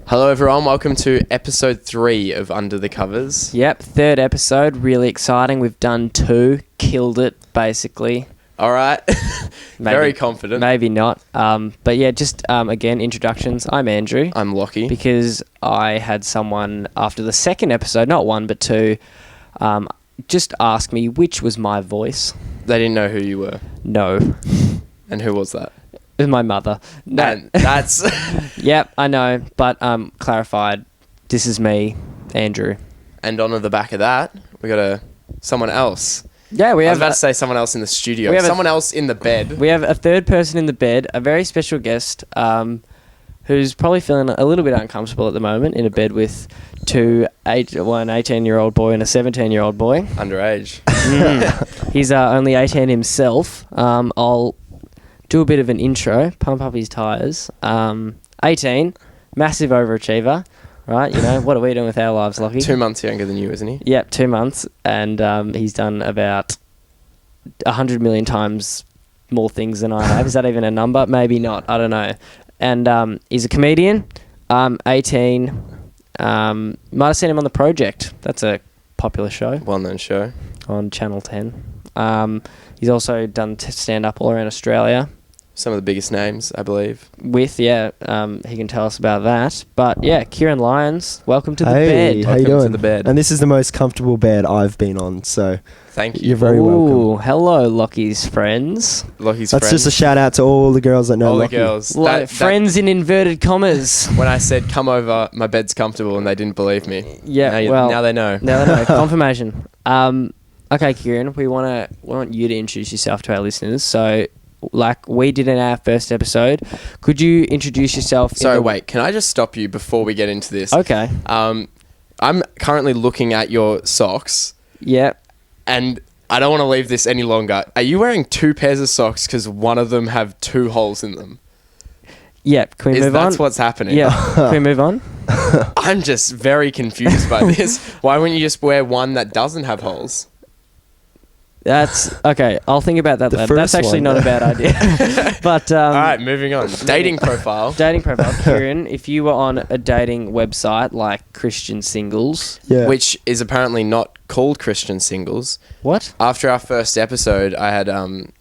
Hello everyone, welcome to episode 3 of Under the Covers. Yep, third episode, really exciting. We've done 2, killed it, basically. Alright, very confident. Maybe not. But yeah, just again, introductions. I'm Andrew. I'm Lockie. Because I had someone after the second episode, not 1 but 2, just ask me which was my voice. They didn't know who you were. No. And who was that? It was my mother. No. And that's... Yep, I know, but clarified, this is me, Andrew. And on the back of that, we got someone else. Yeah, we I have... was about to say someone else in the studio. We have Someone else in the bed. We have a third person in the bed, a very special guest, who's probably feeling a little bit uncomfortable at the moment in a bed with one 18-year-old boy and a 17-year-old boy. Underage. He's only 18 himself. I'll do a bit of an intro, pump up his tyres. 18, massive overachiever, right? You know, what are we doing with our lives, Lockie? 2 months younger than you, isn't he? Yep, 2 months, and he's done about 100 million times more things than I have. Is that even a number? Maybe not, I don't know. And he's a comedian, 18, might have seen him on The Project. That's a popular show. Well-known show. On Channel 10. He's also done stand-up all around Australia. Some of the biggest names, I believe. He can tell us about that. But yeah, Kieran Lyons, welcome to the Hey, bed. how you Welcome doing? to the bed. And this is the most comfortable bed I've been on, so Thank you. you're very welcome. Hello, Lockie's friends. Lockie's That's friends. just a shout out to all the girls that know All the Lockie. girls. Friends in inverted commas. When I said, come over, my bed's comfortable, and they didn't believe me. Yeah, Now they know. Now they know. Confirmation. Okay, Kieran, we want you to introduce yourself to our listeners. So, like we did in our first episode, could you introduce yourself? Sorry, wait. Can I just stop you before we get into this? Okay. I'm currently looking at your socks, Yep. and I don't want to leave this any longer. Are you wearing 2 pairs of socks because one of them have 2 holes in them? Yep. Can we move on? That's what's happening. Yeah. Can we move on? I'm just very confused by this. Why wouldn't you just wear one that doesn't have holes? That's okay. I'll think about that The later. That's first actually one. not a bad idea. But All right, moving on. Dating profile. dating profile, Kieran. If you were on a dating website like Christian Singles, Yeah. Which is apparently not called Christian Singles. what? After our first episode, I had,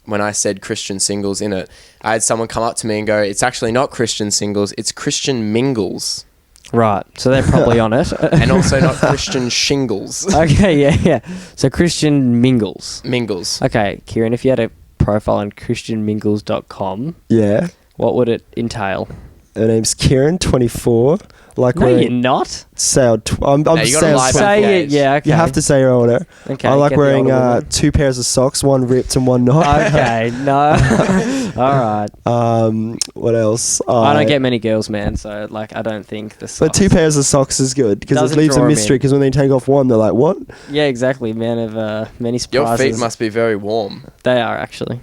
when I said Christian Singles in it, I had someone come up to me and go, it's actually not Christian Singles, it's Christian Mingles. Right. So they're probably on it. And also not Christian Shingles. Okay. Yeah. So Christian Mingles. Mingles. Okay, Kieran. If you had a profile on christianmingles.com, Yeah. what would it entail? Her name's Kieran, 24. Like No, you're wearing not. sale. I'm No, you gotta sale lie about 20. Say the it. age. Yeah. Okay. You have to say your older. Okay. I like get the wearing older woman. 2 pairs of socks, one ripped and one not. Okay. No. All right. What else? I don't get many girls, man. So like, I don't think the. But 2 pairs of socks is good because it Doesn't leaves a draw 'em mystery. in. Because when they take off one, they're like, "What?" Yeah, exactly. Man of many Your surprises. feet must be very warm. They are actually.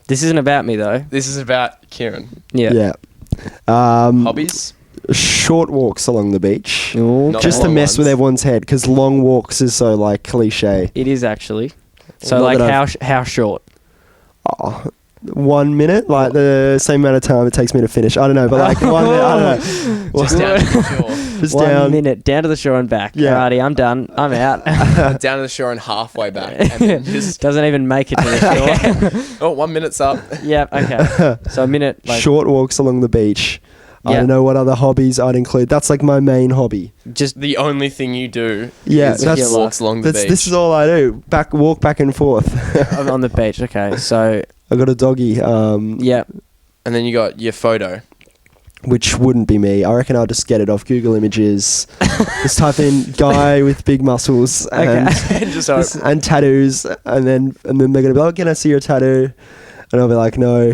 This isn't about me though. This is about Kieran. Yeah. Hobbies? Short walks along the beach, Ooh, Not just to long mess with ones. everyone's head. Because long walks is so like cliche. It is actually. So Not like that how short? Oh, 1 minute, like the same amount of time it takes me to finish. I don't know, but like 1 minute, I don't know. Just down to the shore. Just 1 down. minute down to the shore and back. Yeah. Alrighty, I'm done. I'm out. Down to the shore and halfway back. And then just... Doesn't even make it to the shore. Oh, 1 minute's up. Yeah. Okay. So a minute. Like, Short walks along the beach. I Yeah. don't know what other hobbies I'd include. That's like my main hobby. Just The only thing you do Yeah, is that's- walks along the beach. This is all I do. Walk back and forth. on the beach. Okay. So I got a doggy, yeah. And then you got your photo. which wouldn't be me. I reckon I'll just get it off Google Images. Just type in guy with big muscles and Just and tattoos, and then they're gonna be like, "Can I see your tattoo?" And I'll be like, "No."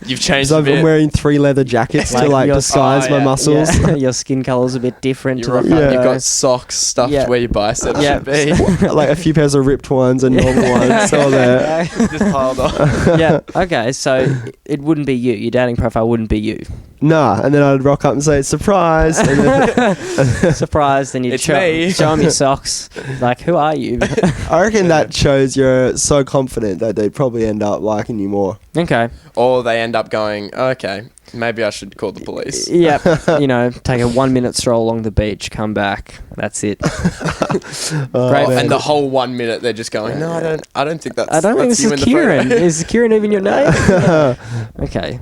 you've changed So a I'm bit. wearing 3 leather jackets to like your- disguise my yeah. muscles. Yeah. Your skin color's a bit different to You're the right. photo. You've got socks stuffed Yeah. where your biceps Yeah. should be. Like a few pairs of ripped ones and normal ones. So there. Just piled on. Yeah. Okay. So it wouldn't be you. Your dating profile wouldn't be you. Nah, and then I'd rock up and say, "Surprise!" And then Surprised, then you It's show me. them your socks. Like, who are you? I reckon that shows you're so confident that they'd probably end up liking you more. Okay. or they end up going, okay, maybe I should call the police. Yeah, take a 1 minute stroll along the beach, come back. That's it. Oh, Great. man. And the whole 1 minute they're just going, no, I don't think that's. I don't think that's this you is in the photo." Kieran. Is Kieran even your name? Okay.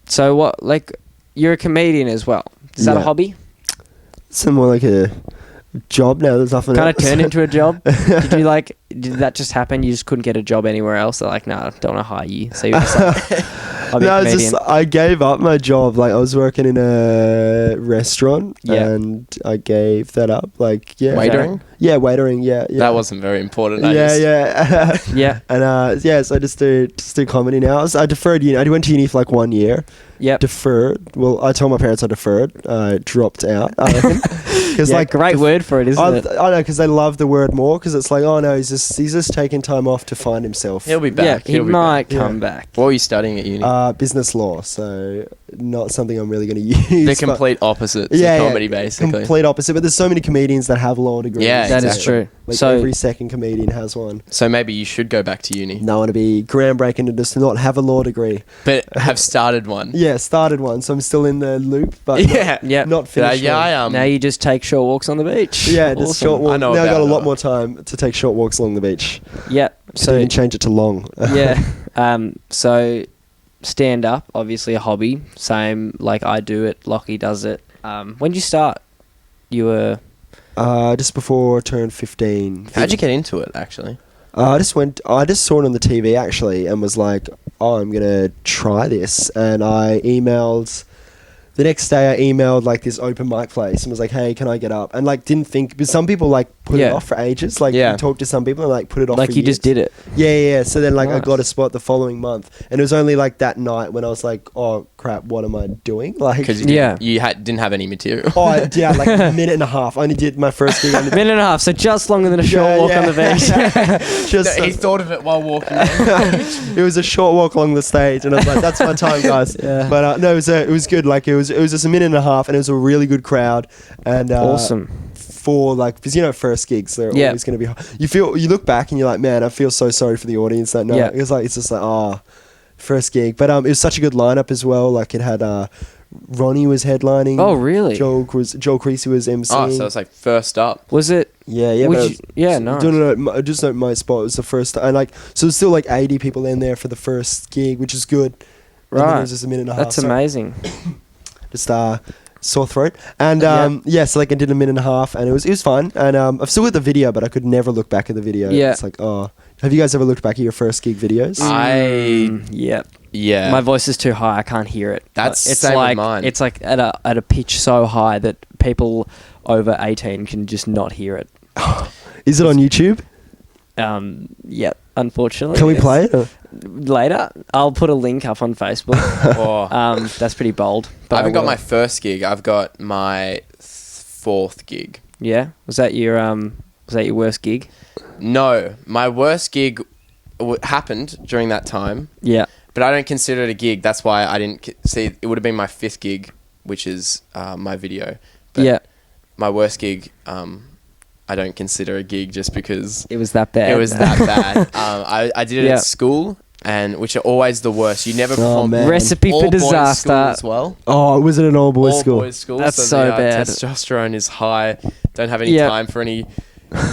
So what? Like, you're a comedian as well. Is that a Yeah. hobby? It's more like a job now. There's nothing Kind of else. turned into a job? Did that just happen? You just couldn't get a job anywhere else? They're like, nah, don't want to hire you. So you're just like, I'll be a No, it's comedian. just I gave up my job. Like I was working in a restaurant, Yeah. and I gave that up. Like yeah, Waitering? Yeah, waitering. Yeah, yeah. That wasn't very important. Yeah. Yeah. And so I just do comedy now. I deferred uni. I went to uni for like 1 year. Yep. Deferred. Well, I told my parents I deferred. I dropped out. I reckon. Because Yeah, like great word for it, isn't it? I know, because they love the word more. Because it's like, oh no, he's just taking time off to find himself. He'll be Yeah, back. he He'll be might back. come Yeah. back. What were you studying at uni? Business law, so not something I'm really going to use. The but- complete opposite to Yeah, comedy, basically. Complete opposite. But there's so many comedians that have law degrees. Yeah, That is exactly. true. Like So every second comedian has one. So maybe you should go back to uni, No one to be groundbreaking and just not have a law degree. but have started one. Yeah, started one, so I'm still in the loop, but Yeah. yeah. not finished. one. Now you just take short walks on the beach. Yeah, just Awesome. short walk. I know Now I got a about lot that. more time to take short walks along the beach. Yeah. So So you can change it to long. yeah. So stand up, obviously a hobby. Same like I do it. Lockie does it. When did you start? You were Just before I turned 15. How'd you get into it, actually? I just saw it on the TV actually and was like, oh, I'm going to try this. And the next day I emailed like this open mic place and was like, hey, can I get up? And like didn't think, because some people like put it Yeah. off for ages. Like Yeah. you talk to some people and like put it off like for you years. just did it. Yeah. So then like I Nice. got a spot the following month. And it was only like that night when I was like, oh crap, what am I doing? Like, Because Yeah. you didn't have any material. yeah, like a minute and a half. I only did my first gig. Minute and a half, so just longer than a short Yeah, walk yeah. on the beach. Just He thought of it while walking. it was a short walk along the stage, and I was like, "That's my time, guys." Yeah. But no, it was good. Like it was just a minute and a half, and it was a really good crowd. And Awesome. For like, because first gigs, they're Yeah. always going to be. You look back and you're like, man, I feel so sorry for the audience that night. Yeah. It's just like, first gig. But it was such a good lineup as well. Like it had Ronnie was headlining. Oh, really? Joel Creasy was emceeing. Oh, so it's like first up. Was it? Yeah, Would but you- yeah, nice. I just know my spot was the first, and like so there's still like 80 people in there for the first gig, which is good. And then Right. it was just a minute and a half. That's so amazing. Just sore throat, and so like I did a minute and a half, and it was fun, and I've still got the video, but I could never look back at the video. Yeah. It's like, have you guys ever looked back at your first gig videos? Yeah. Yeah. My voice is too high. I can't hear it. That's it's same with like mine. it's like at a pitch so high that people over 18 can just not hear it. Is it on YouTube? Yeah. Unfortunately, Can we play it? later? I'll put a link up on Facebook. Oh. That's pretty bold. But I haven't got will. my first gig. I've got my fourth gig. Yeah. Was that your worst gig? No, my worst gig happened during that time, Yeah. but I don't consider it a gig. That's why I didn't see. It would have been my fifth gig, which is my video. But Yeah. my worst gig, I don't consider a gig just because It was that bad. it was that bad. I did it Yeah. at school, and which are always the worst. You never Oh, perform man. Recipe all for boys school disaster. as well. Oh, was it an all boys All school? boys school. That's so so the, bad. Testosterone is high. Don't have any Yeah. time for any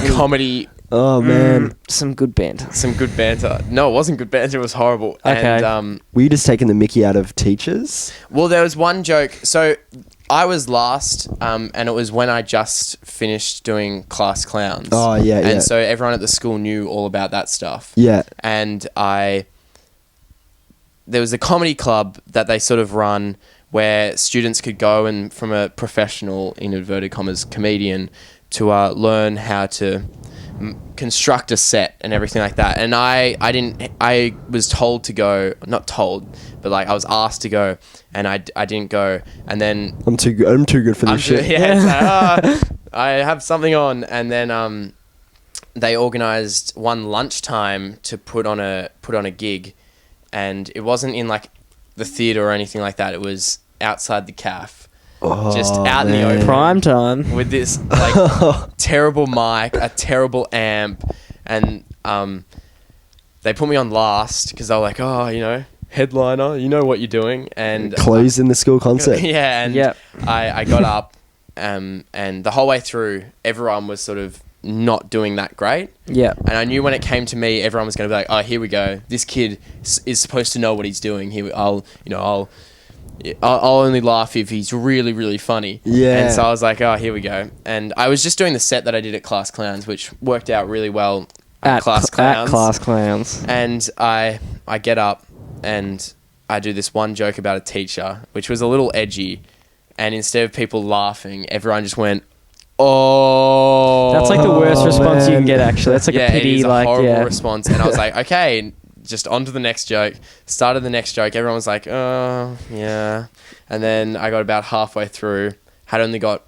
comedy. Oh man, Some good banter. Some good banter. No, it wasn't good banter. It was horrible. Okay. And were you just taking the mickey out of teachers? well, there was one joke. So I was last, and it was when I just finished doing Class Clowns. Oh, yeah, And yeah. so everyone at the school knew all about that stuff. Yeah. And there was a comedy club that they sort of run where students could go and from a professional, in inverted commas, comedian to learn how to construct a set and everything like that. And I was told to go, not told, but like I was asked to go, and I didn't go. And then I'm too good for this shit. it's like, I have something on, and then they organised one lunchtime to put on a gig, and it wasn't in like the theatre or anything like that. It was outside the calf, just out in the man. open Prime time. with this like terrible mic, a terrible amp, and they put me on last because they were like, oh, headliner. You know what you're doing. And Closing the school concert. yeah, and Yep. I got up, and the whole way through, everyone was sort of not doing that great. Yeah. And I knew when it came to me, everyone was going to be like, "Oh, here we go. This kid is supposed to know what he's doing. I'll only laugh if he's really, really funny." Yeah. And so I was like, "Oh, here we go." And I was just doing the set that I did at Class Clowns, which worked out really well at Class Clowns. At Class Clowns. And I get up and I do this one joke about a teacher, which was a little edgy. And instead of people laughing, everyone just went, "Oh." That's like the worst response you can man. get, actually. That's like yeah, a pity, it is a like, horrible yeah. response. And I was like, okay, just on to the next joke. Started the next joke. Everyone was like, "Oh, yeah." And then I got about halfway through, had only got,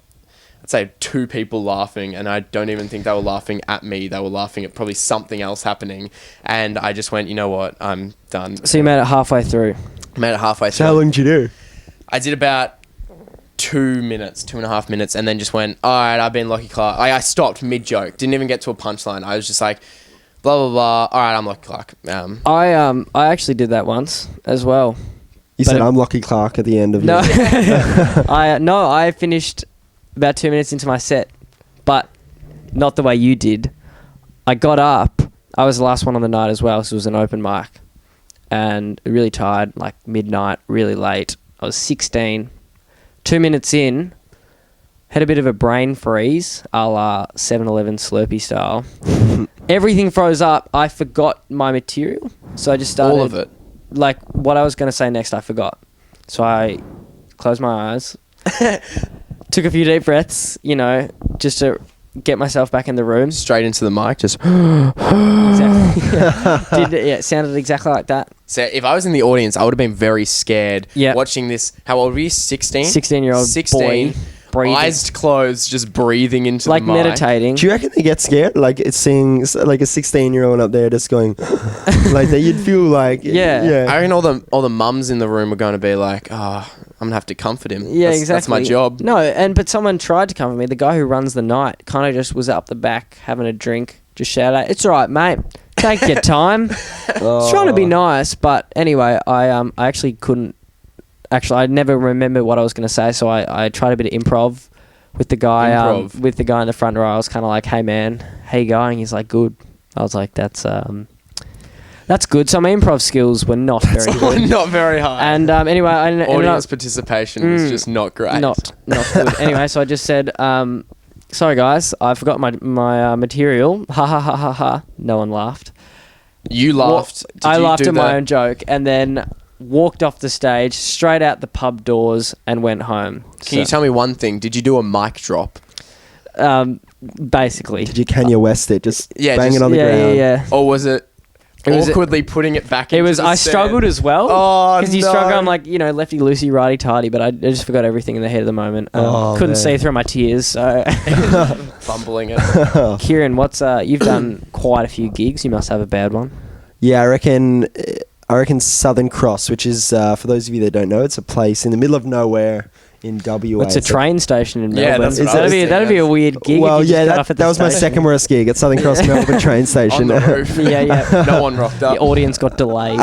I'd say, 2 people laughing, and I don't even think they were laughing at me. They were laughing at probably something else happening. And I just went, you know what? I'm done. So you made it halfway through. Made it halfway So how through. long did you do? I did about 2.5 minutes, and then just went, all right, I've been Lockie Clark. I stopped mid-joke. Didn't even get to a punchline. I was just like, blah, blah, blah. All right, I'm Lockie Clark. I actually did that once as well. You But said it- I'm Lockie Clark at the end of No, it. I finished about 2 minutes into my set, but not the way you did. I got up. I was the last one on the night as well, so it was an open mic, and really tired, like midnight, really late. I was 16. 2 minutes in, had a bit of a brain freeze, a la 7-Eleven Slurpee style. Everything froze up. I forgot my material, so I just started. All of it. Like what I was going to say next, I forgot. So I closed my eyes, took a few deep breaths, just to get myself back in the room. Straight into the mic, just... Exactly. It sounded exactly like that. So if I was in the audience, I would have been very scared Yeah. watching this. How old were you? 16? 16-year-old 16. boy, breathing. Eyes closed, just breathing into Like the mic. meditating. Do you reckon they get scared? Like it's seeing like a 16-year-old up there just going like that. You'd feel like Yeah. I reckon all the mums in the room are going to be like, oh, I'm going to have to comfort him. Yeah, That's exactly. my job. No, but someone tried to comfort me. The guy who runs the night kind of just was up the back having a drink, just shouted out, "It's all right, mate. Take your time." Oh. Trying to be nice, but anyway, I actually couldn't. Actually, I never remember what I was going to say, so I tried a bit of improv with the guy. Improv. With the guy in the front row. I was kind of like, "Hey man, how you going?" He's like, "Good." I was like, "That's good." So my improv skills were not very good. Not very high. And anyway, I ended Audience up participation was just not great. not good. Anyway, so I just said, "Sorry guys, I forgot my material." Ha ha ha ha ha. No one laughed. You laughed. Did I you laughed do at the- my own joke, and then walked off the stage, straight out the pub doors, and went home. Can you tell me one thing? Did you do a mic drop? Basically. Did you Kanye West it? Just Yeah, bang just- it on the ground. Yeah. Or was it It was- awkwardly putting it back It into was. the I set? struggled as well. Oh, Because you no. struggle, I'm like, lefty loosey, righty tighty, but I just forgot everything in the head of the moment. Oh, Couldn't man. see through my tears. So, Fumbling it. Kieran, you've done quite a few gigs. You must have a bad one. Yeah, I reckon Southern Cross, which is for those of you that don't know, it's a place in the middle of nowhere in WA. It's a train station in Yeah, Melbourne. that's what I was That'd be a thinking. weird gig. Well, if you just yeah, got off at the that was my station. second worst gig at Southern Cross Melbourne train station. On the roof. Yeah. No one rocked up. The audience got delayed.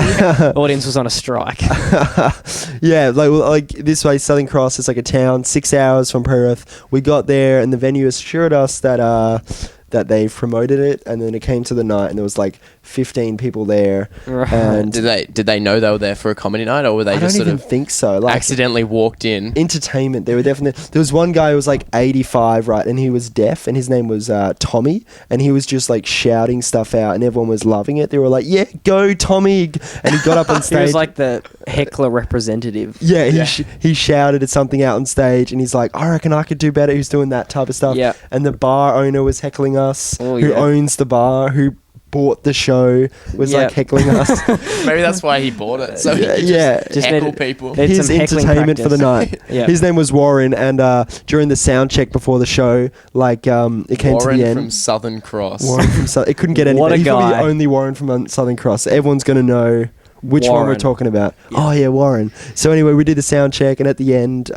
Audience was on a strike. Yeah, like this way, Southern Cross is like a town 6 hours from Perth. We got there, and the venue assured us that they promoted it, and then it came to the night, and there was like 15 people there. Right. And Did they know they were there for a comedy night, or were they I just don't sort even of think so. Like accidentally walked in? entertainment, they were definitely. There was one guy who was like 85, right, and he was deaf, and his name was Tommy, and he was just like shouting stuff out, and everyone was loving it. They were like, "Yeah, go Tommy!" And he got up on He stage. was like the heckler representative. Yeah, Yeah. he shouted at something out on stage, and he's like, "I reckon I could do better." Who's doing that type of stuff? Yeah. And the bar owner was heckling us. Oh, who yeah. owns the bar? Who bought the show? Was Yeah. like heckling us. Maybe that's why he bought it. So he could Yeah. just Just heckle needed- people. They- It's His some heckling entertainment for the practice. night. Yeah. His name was Warren, and during the sound check before the show, like it came Warren to the end. from Southern Cross. Warren from it couldn't get any What better. a He's probably guy. the only Warren from Southern Cross. Everyone's gonna know which one we're Warren. talking about. Oh yeah, Warren. So anyway, we did the sound check, and at the end,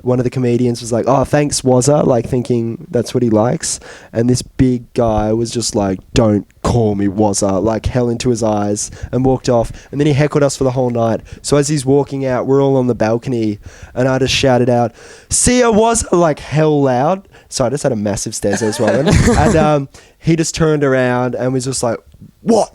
one of the comedians was like, "Oh, thanks, Wazza," like thinking that's what he likes. And this big guy was just like, "Don't call me Wazza," like hell into his eyes, and walked off. And then he heckled us for the whole night. So as he's walking out, we're all on the balcony, and I just shouted out, "See ya, Wazza," like hell loud. So I just had a massive stairs as well. And he just turned around and was just like, "What?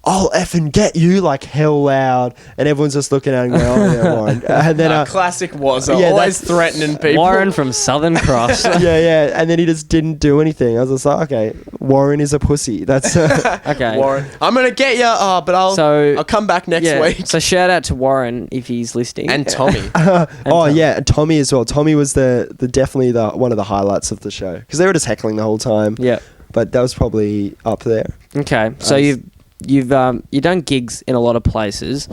I'll effing get you," like hell loud, and everyone's just looking at him going, "Oh yeah, Warren." And then classic was yeah, always threatening people. Warren from Southern Cross. yeah, and then he just didn't do anything. I was just like, okay, Warren is a pussy. That's Okay. Warren, I'm gonna get you. But I'll come back next week. So shout out to Warren if he's listening. And Tommy. yeah, and Tommy as well. Tommy was the definitely the one of the highlights of the show because they were just heckling the whole time. Yeah. But that was probably up there. Okay. So you've done gigs in a lot of places.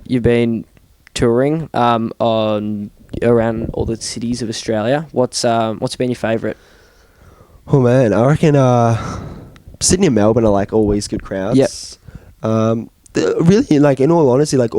You've been touring on around all the cities of Australia. What's been your favourite? Oh man, I reckon Sydney and Melbourne are like always good crowds. Yep. Really, like in all honesty, like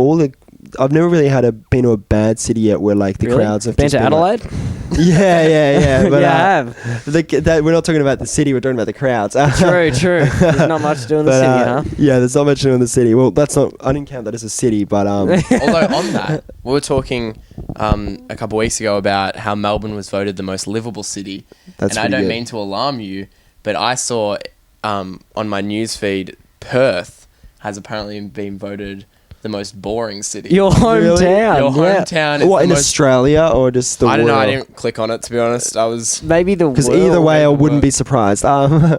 I've never really been to a bad city yet where like the Really? crowds have Been just to been like- Adelaide? yeah. But Yeah, I have. we're not talking about the city. We're talking about the crowds. True. There's not much to do in the city, huh? Yeah, there's not much to do in the city. Well, that's not. I didn't count that as a city, but Although on that, we were talking a couple of weeks ago about how Melbourne was voted the most livable city. That's and I pretty don't good. mean to alarm you, but I saw on my newsfeed Perth has apparently been voted the most boring city. Your hometown. Your yeah. hometown is what the in most... Australia or just the I don't know. I world? didn't click on it, to be honest. I was... Maybe the Because world. either way, I world. wouldn't be surprised.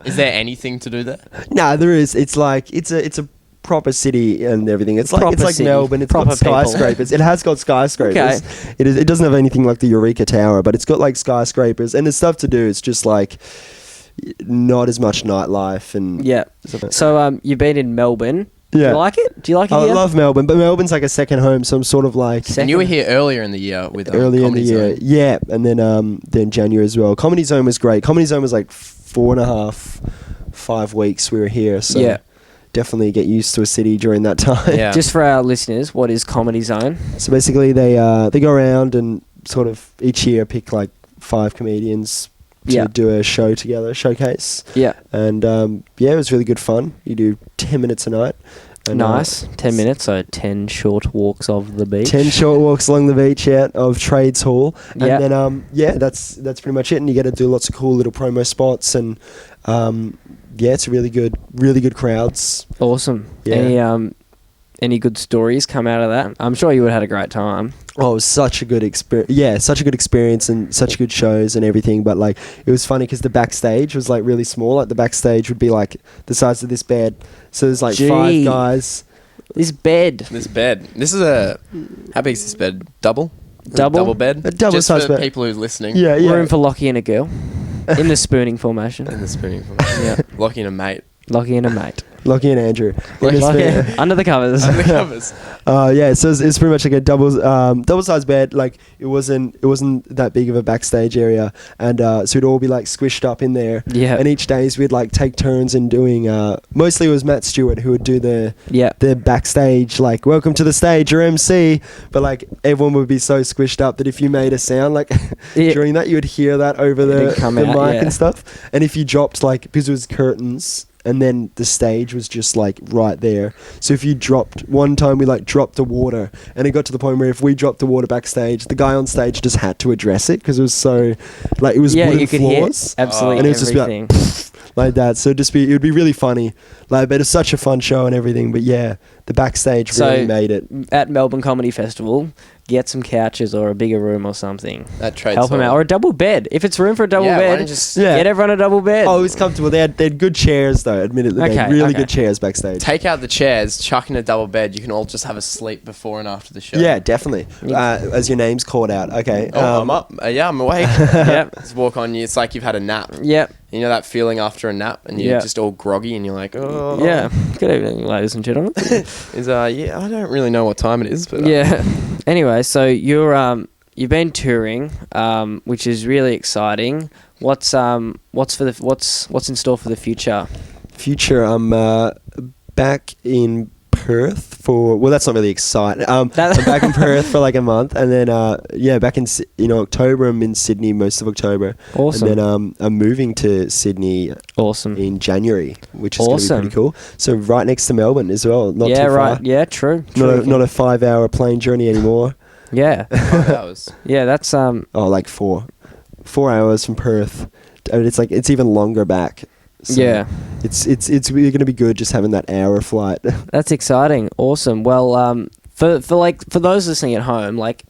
Is there anything to do there? No, there is. It's like it's a proper city and everything. It's Proper like city. Melbourne. It's Proper got people. skyscrapers. It has got skyscrapers. Okay. It doesn't have anything like the Eureka Tower, but it's got like skyscrapers and there's stuff to do. It's just like not as much nightlife and Yeah. So you've been in Melbourne. Do Yeah. you like it? Do you like it I here? love Melbourne, but Melbourne's like a second home, so I'm sort of like And you were here earlier in the year with early in the Comedy year. Zone. Yeah, and then January as well. Comedy Zone was great. Comedy Zone was like 4.5, 5 weeks we were here, so Yeah. definitely get used to a city during that time. Yeah. Just for our listeners, what is Comedy Zone? So basically, they go around and sort of each year pick like 5 comedians to Yeah. do a show together, showcase. Yeah. And it was really good fun. You do 10 minutes a night. And, Nice. 10 minutes, so 10 short walks of the beach. 10 short walks along the beach of Trades Hall. And Yeah. then, that's pretty much it. And you get to do lots of cool little promo spots. And, it's a really good crowds. Awesome. Yeah. Any good stories come out of that? I'm sure you would have had a great time. Oh, it was such a good experience. Yeah, such a good experience and such good shows and everything. But like, it was funny because the backstage was like really small. Like the backstage would be like the size of this bed. So there's like Gee. 5 guys. This bed. This bed. This is how big is this bed? Double? Double bed? A double Just size for bed. people who are listening. Yeah. Room for Lockie and a girl. In the spooning formation. In the spooning. Yeah. Lockie and a mate. Lockie and a mate. Lockie and Andrew. Lockie- Under the covers. Under the covers. So it's pretty much like a double size bed. Like it wasn't that big of a backstage area, and so we'd all be like squished up in there. Yeah. And each days we'd like take turns in doing. Mostly it was Matt Stewart who would do the backstage, like welcome to the stage, your MC. But like everyone would be so squished up that if you made a sound like Yeah. during that, you would hear that over It'd the come mic out, yeah. and stuff. And if you dropped like because it was curtains. And then the stage was just like right there. So if you dropped one time, we like dropped the water, and it got to the point where if we dropped the water backstage, the guy on stage just had to address it because it was so like it was Yeah, wooden you could floors, hear absolutely and it was just be like, everything. like that. So it would be really funny, like, but it's such a fun show and everything. But yeah, the backstage So- really made it. At Melbourne Comedy Festival, get some couches or a bigger room or something. That trade Help them out. Or a double bed. If it's room for a double Yeah, why bed, don't you just Yeah. get everyone a double bed. Oh, it was comfortable. They had good chairs though. Admittedly, they had Okay, really okay. good chairs backstage. take out the chairs, chuck in a double bed. You can all just have a sleep before and after the show. Yeah, definitely. As your name's called out. Okay. Oh, I'm up. Yeah, I'm awake. Yep. Just walk on you. It's like you've had a nap. Yep. You know that feeling after a nap, and you're Yeah. just all groggy, and you're like, oh. Yeah. Good evening, ladies and gentlemen. Yeah, I don't really know what time it is, but Yeah. Anyway, so you've been touring, which is really exciting. What's in store for the future? Future, I'm back in Perth for, well, that's not really exciting. I'm That- back in Perth for like a month, and then back in October. I'm in Sydney most of October. Awesome. And then I'm moving to Sydney Awesome. in January, which is Awesome. going to be pretty cool. So right next to Melbourne as well. Not Yeah, too far. right. Yeah, true. Not a 5-hour plane journey anymore. Yeah. 5 hours. Yeah, that's Oh, like 4 hours from Perth. And it's even longer back. So yeah. it's really going to be good just having that hour flight. That's exciting. Awesome. Well, for those listening at home, like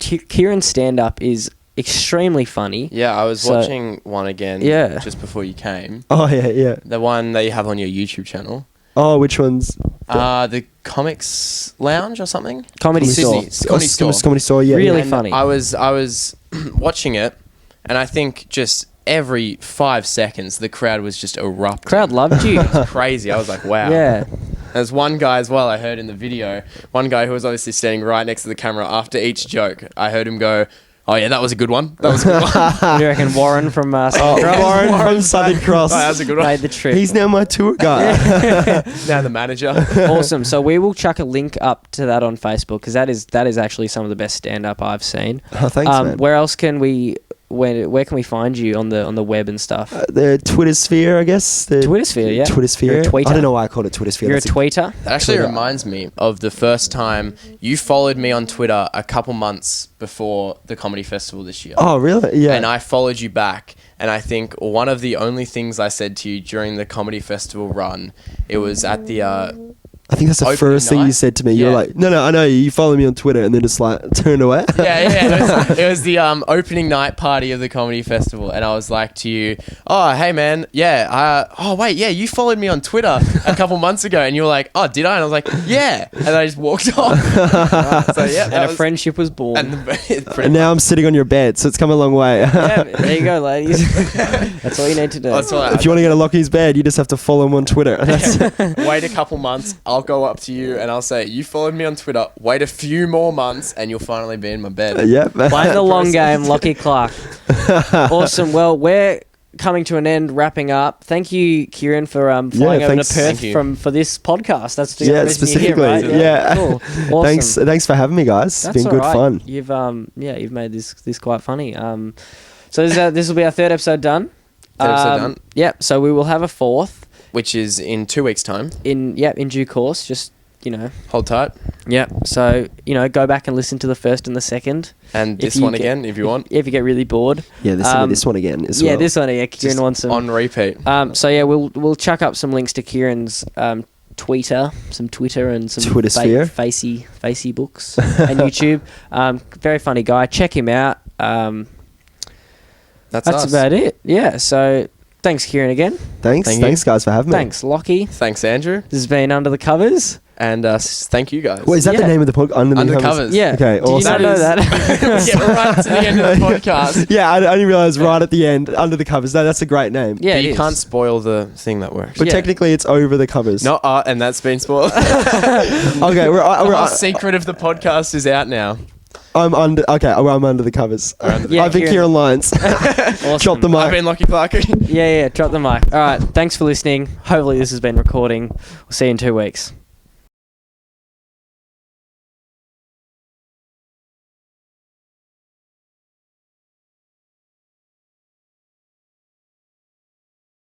Kieran's stand up is extremely funny. Yeah, I was So- watching one again Yeah. just before you came. Oh yeah. The one that you have on your YouTube channel. Oh, which one's? The Comics Lounge or something? Comedy Store. Sydney. Comedy Store. Comedy Store. Yeah. Really And funny. I was watching it, and I think just every 5 seconds the crowd was just erupting. Crowd loved you. It was crazy. I was like, wow. Yeah. There's one guy as well I heard in the video. One guy who was obviously standing right next to the camera after each joke. I heard him go, "Oh yeah, that was a good one. That was a good one." What do you reckon, Warren from Southern Cross? Warren from Southern Cross. Oh, that was a good one. Made the trip. He's now my tour guide. Now the manager. Awesome. So we will chuck a link up to that on Facebook because that is actually some of the best stand up I've seen. Oh, thanks, man. Where else can we? Where can we find you on the web and stuff? The Twitter sphere, I guess. The Twitter sphere, yeah. Twitter sphere. You're a tweeter. I don't know why I called it Twitter sphere. You're a That's tweeter. That actually Twitter. reminds me of the first time you followed me on Twitter a couple months before the comedy festival this year. Oh, really? Yeah. And I followed you back. And I think one of the only things I said to you during the comedy festival run, it was at the I think that's the opening first thing night. you said to me. You were Yeah. like, no, I know you. You follow me on Twitter, and then just like turned away. yeah. It was the opening night party of the comedy festival, and I was like to you, "Oh, hey man, yeah. You followed me on Twitter a couple months ago," and you were like, "Oh, did I?" And I was like, "Yeah," and I just walked off. So yeah, And a friendship was born. And now I'm sitting on your bed, so it's come a long way. Yeah, there you go, ladies. That's all you need to do. That's all I- If you want to get a Lockie's bed, you just have to follow him on Twitter. That's Wait a couple months, I'll go up to you and I'll say, "You followed me on Twitter. Wait a few more months, and you'll finally be in my bed." yeah. Playing the long game, Lockie Clark. Awesome. Well, we're coming to an end, wrapping up. Thank you, Kieran, for flying over thanks. to Perth Thank you. for this podcast. That's the Yeah, reason you're specifically. here, right? Yeah. Cool. Awesome. Thanks for having me, guys. It's That's been good all right. fun. You've made this quite funny. So this will be our third episode done. Third episode done. Yep. So we will have a fourth Which is in 2 weeks' time. in due course. Just Hold tight. Yep. So go back and listen to the first and the second. And If this you one get- again, if you want. If you get really bored. Yeah, this one again as Yeah, well. this one. Yeah, Kieran Just wants some. on repeat. So yeah, we'll chuck up some links to Kieran's Twitter and some Twitter sphere. facey books and YouTube. Very funny guy. Check him out. That's That's us. about it. Yeah. So thanks, Kieran, again. Thanks Thank you. guys for having me. Thanks, Lockie. Thanks, Andrew. This has been Under the Covers. And thank you guys. Wait, is that Yeah. the name of the podcast? Under the Covers. Yeah. Okay, Did you awesome. not know that? Get right to the end of the podcast. Yeah, I didn't realize right at the end, Under the Covers. That's a great name. Yeah, But it you is. can't spoil the thing that works. But Yeah. technically, it's over the covers. No, and that's been spoiled. Okay, The whole secret of the podcast is out now. I'm under. Okay, I'm under the covers. Yeah, I've been Kieran. Kieran Lyons. Awesome. Drop the I've mic. been Lockie Clark. Yeah. Drop the mic. All right. Thanks for listening. Hopefully this has been recording. We'll see you in 2 weeks.